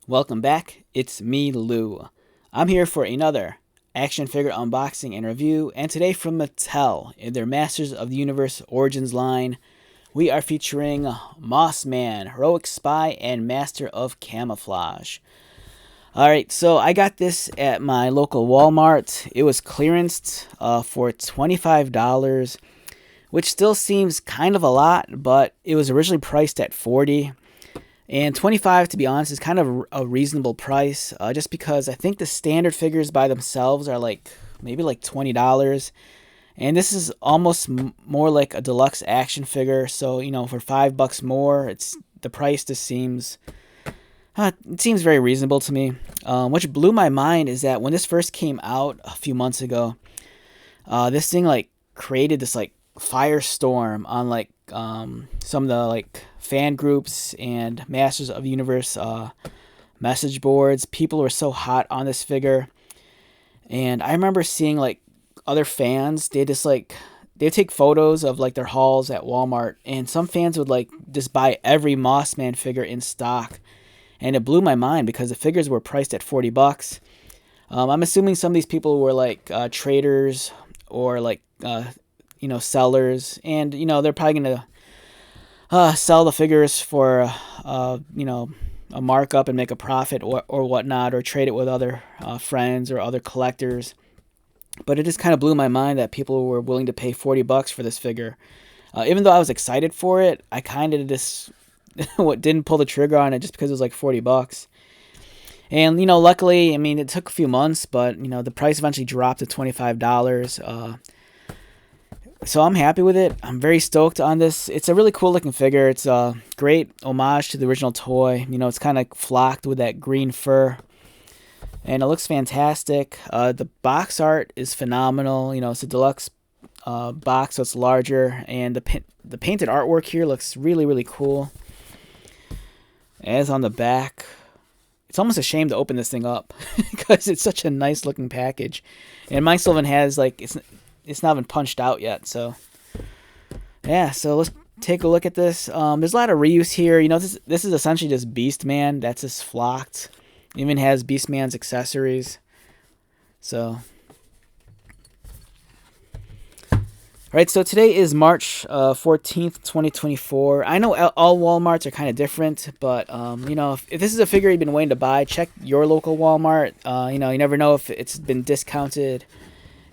Welcome back, it's me, Lou. I'm here for another action figure unboxing and review, and today from Mattel, in their Masters of the Universe Origins line, we are featuring Moss Man, Heroic Spy, and Master of Camouflage. Alright, so I got this at my local Walmart. It was clearanced for $25, which still seems kind of a lot, but it was originally priced at $40. And 25, to be honest, is kind of a reasonable price, just because I think the standard figures by themselves are maybe $20. And this is almost more like a deluxe action figure. So, for $5 more, the price just seems it seems very reasonable to me. Which blew my mind is that when this first came out a few months ago, this thing created this firestorm on some of the fan groups and Masters of the Universe message boards. People were so hot on this figure, and I remember seeing other fans. They'd take photos of their hauls at Walmart, and some fans would just buy every Moss Man figure in stock, and it blew my mind because the figures were priced at $40. I'm assuming some of these people were traders or sellers, and they're probably gonna sell the figures for a markup and make a profit or whatnot, or trade it with other friends or other collectors. But it just kind of blew my mind that people were willing to pay $40 for this figure. Even though I was excited for it, I kind of just didn't pull the trigger on it just because it was $40. And luckily, it took a few months, but the price eventually dropped to $25. So I'm happy with it. I'm very stoked on this. It's a really cool looking figure. It's a great homage to the original toy. It's kind of flocked with that green fur, and it looks fantastic. The box art is phenomenal. It's a deluxe box, so it's larger, and the painted artwork here looks really, really cool. As on the back, it's almost a shame to open this thing up because it's such a nice looking package, and mine still even has it's not even punched out yet. So yeah, so let's take a look at this. There's a lot of reuse here. This is essentially just Beast Man. That's just flocked. It even has Beast Man's accessories. So alright, so today is March 14th, 2024. I know all Walmarts are kind of different, but if this is a figure you've been waiting to buy, check your local Walmart. You never know if it's been discounted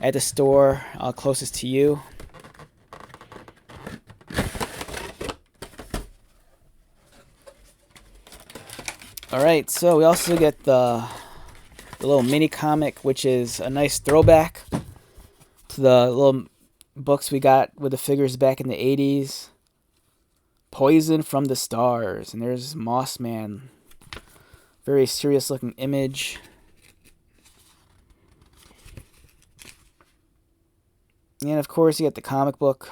at the store closest to you. Alright, so we also get the little mini comic, which is a nice throwback to the little books we got with the figures back in the 80s. Poison from the Stars. And there's Moss Man. Very serious looking image. And of course, you get the comic book.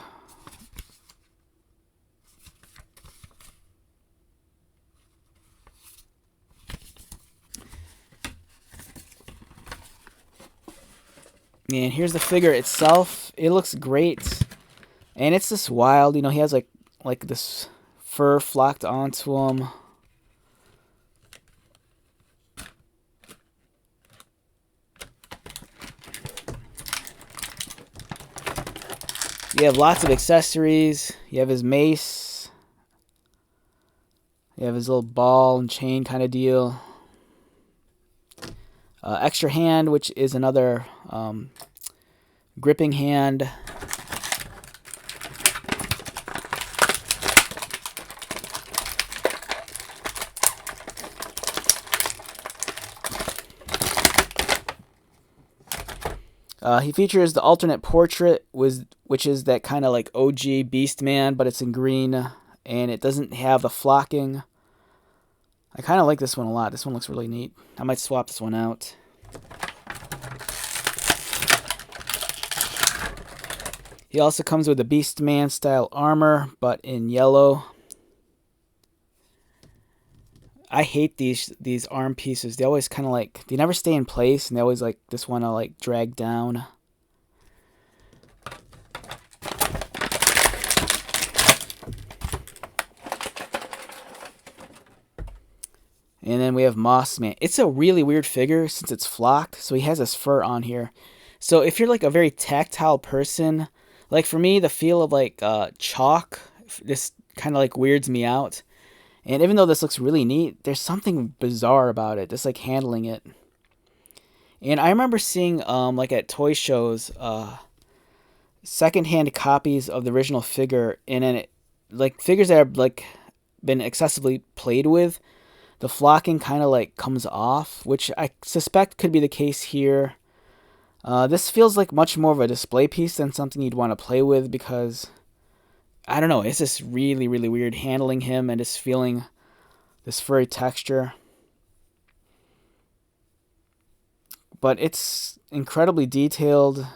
And here's the figure itself. It looks great, and it's just wild. He has like this fur flocked onto him. You have lots of accessories. You have his mace. You have his little ball and chain kind of deal. Extra hand, which is another gripping hand. He features the alternate portrait, which is that kind of OG Beast Man, but it's in green, and it doesn't have the flocking. I kind of like this one a lot. This one looks really neat. I might swap this one out. He also comes with the Beast Man style armor, but in yellow. I hate these arm pieces. They always kind of they never stay in place, and they always just want to drag down. And then we have Moss Man. It's a really weird figure since it's flocked, so he has his fur on here. So if you're like a very tactile person, like for me, the feel of like chalk, this kind of like weirds me out. And even though this looks really neat, there's something bizarre about it, just like handling it. And I remember seeing like at toy shows, secondhand copies of the original figure, and then like figures that have like been excessively played with, the flocking kind of like comes off, which I suspect could be the case here. This feels like much more of a display piece than something you'd want to play with because, I don't know, it's just really, really weird handling him and just feeling this furry texture. But it's incredibly detailed.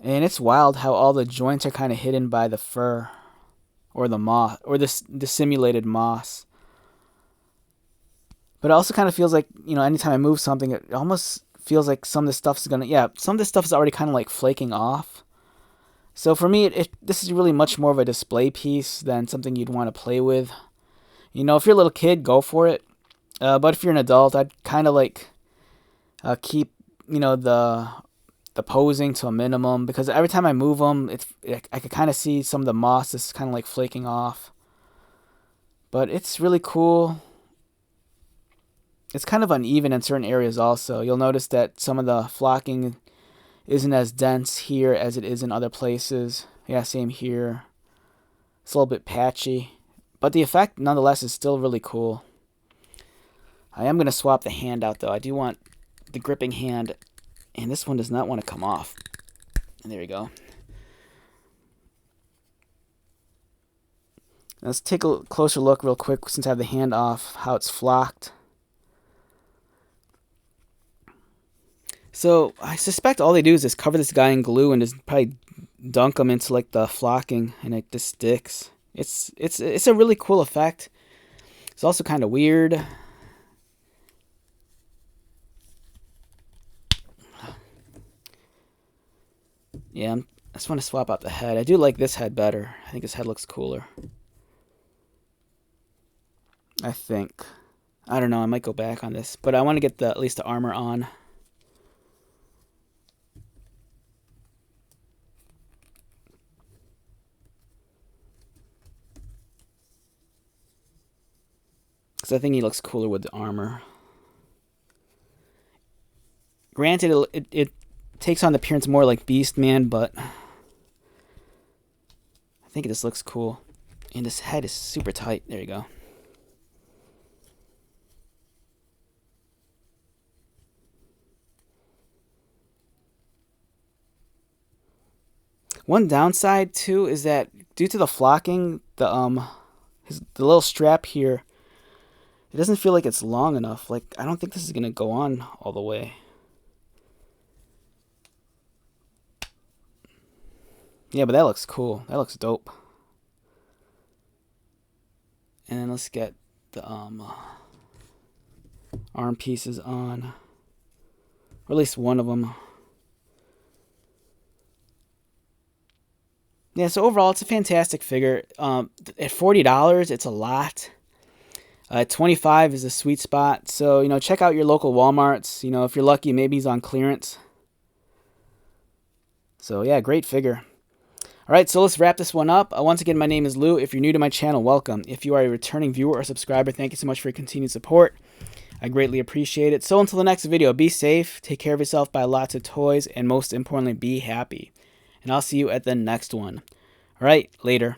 And it's wild how all the joints are kind of hidden by the fur or the moss or the simulated moss. But it also kind of feels like, you know, anytime I move something, it almost feels like some of this stuff is going to, yeah, some of this stuff is already kind of like flaking off. So for me, this is really much more of a display piece than something you'd want to play with. You know, if you're a little kid, go for it. But if you're an adult, I'd kind of like keep, you know, the posing to a minimum, because every time I move them, I could kind of see some of the moss is kind of like flaking off. But it's really cool. It's kind of uneven in certain areas also. You'll notice that some of the flocking isn't as dense here as it is in other places. Yeah, same here. It's a little bit patchy. But the effect, nonetheless, is still really cool. I am going to swap the hand out, though. I do want the gripping hand, and this one does not want to come off. And there we go. Let's take a closer look real quick since I have the hand off, how it's flocked. So I suspect all they do is just cover this guy in glue and just probably dunk him into like the flocking, and it just sticks. It's a really cool effect. It's also kind of weird. Yeah, I just want to swap out the head. I do like this head better. I think this head looks cooler. I think. I don't know. I might go back on this, but I want to get at least the armor on. Because I think he looks cooler with the armor. Granted, it takes on the appearance more like Beast Man, but I think it just looks cool. And this head is super tight. There you go. One downside too is that due to the flocking, the little strap here, it doesn't feel like it's long enough. Like, I don't think this is gonna go on all the way. Yeah, but that looks cool. That looks dope. And then let's get the arm pieces on, or at least one of them. Yeah, so overall, it's a fantastic figure. At $40, it's a lot. $25 is a sweet spot. So, you know, check out your local Walmarts. You know, if you're lucky, maybe he's on clearance. So, yeah, great figure. All right, so let's wrap this one up. Once again, my name is Lou. If you're new to my channel, welcome. If you are a returning viewer or subscriber, thank you so much for your continued support. I greatly appreciate it. So until the next video, be safe, take care of yourself, buy lots of toys, and most importantly, be happy. And I'll see you at the next one. All right, later.